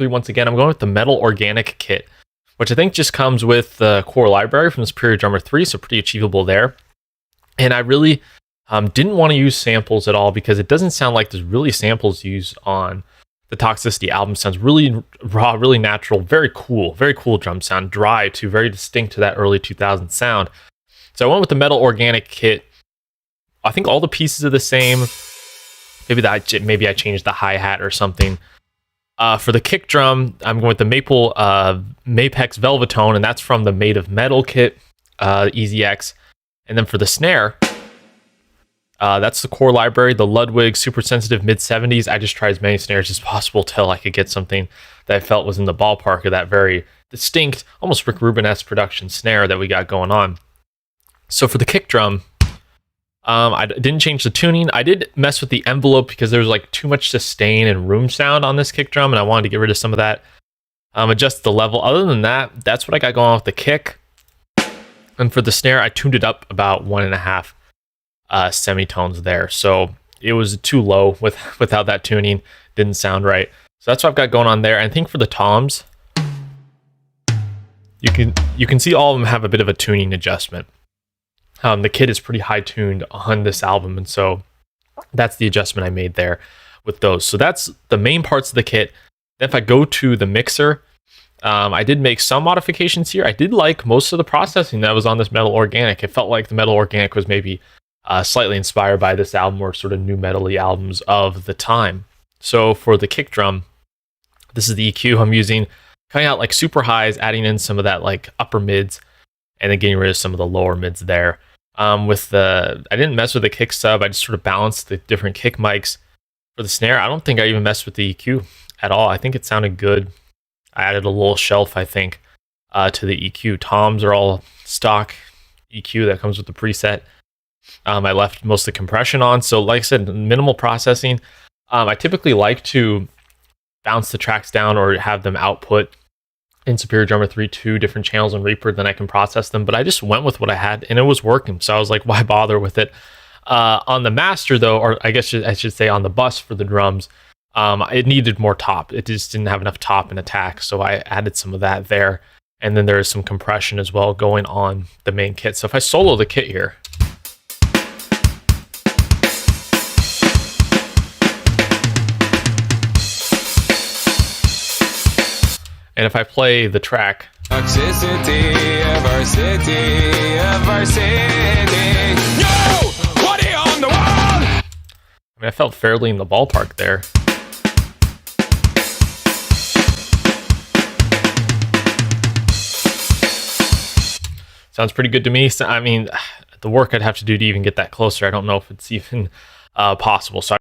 once again, I'm going with the Metal Organic kit, which I think just comes with the core library from Superior Drummer 3, so pretty achievable there. And I really didn't want to use samples at all because it doesn't sound like there's really samples used on the Toxicity album. Sounds really raw, really natural, very cool drum sound, dry too, very distinct to that early 2000s sound. So I went with the Metal Organic kit. I think all the pieces are the same. Maybe I changed the hi-hat or something. For the kick drum, I'm going with the Mapex Velvetone, and that's from the Made of Metal kit, Easy X. And then for the snare, that's the core library, the Ludwig Super Sensitive Mid-70s. I just tried as many snares as possible till I could get something that I felt was in the ballpark of that very distinct, almost Rick Rubin-esque production snare that we got going on. So for the kick drum, I didn't change the tuning. I did mess with the envelope because there was like too much sustain and room sound on this kick drum, and I wanted to get rid of some of that. Adjust the level. Other than that, that's what I got going on with the kick. And for the snare, I tuned it up about 1.5 semitones there. So it was too low without that tuning. Didn't sound right. So that's what I've got going on there. And I think for the toms, you can see all of them have a bit of a tuning adjustment. The kit is pretty high tuned on this album, and so that's the adjustment I made there with those. So that's the main parts of the kit. Then if I go to the mixer, I did make some modifications here. I did like most of the processing that was on this Metal Organic. It felt like the Metal Organic was maybe slightly inspired by this album or sort of new metal-y albums of the time. So for the kick drum, this is the EQ I'm using, cutting out like super highs, adding in some of that like upper mids, and then getting rid of some of the lower mids there. I didn't mess with the kick sub. I just sort of balanced the different kick mics. For the snare, I don't think I even messed with the EQ at all. I think it sounded good. I added a little shelf, I think, to the EQ. Toms are all stock EQ that comes with the preset. I left most of the compression on. So like I said, minimal processing. I typically like to bounce the tracks down or have them output in Superior Drummer 3 2 different channels in Reaper, then I can process them. But I just went with what I had and it was working. So I was like, why bother with it? On the master though, or I guess I should say on the bus for the drums, it needed more top. It just didn't have enough top and attack. So I added some of that there. And then there is some compression as well going on the main kit. So if I solo the kit here, and if I play the track, Toxicity of our city, of our city. Yo! What are you on the wall? I mean, I felt fairly in the ballpark there. Sounds pretty good to me. So, I mean, the work I'd have to do to even get that closer, I don't know if it's even possible. So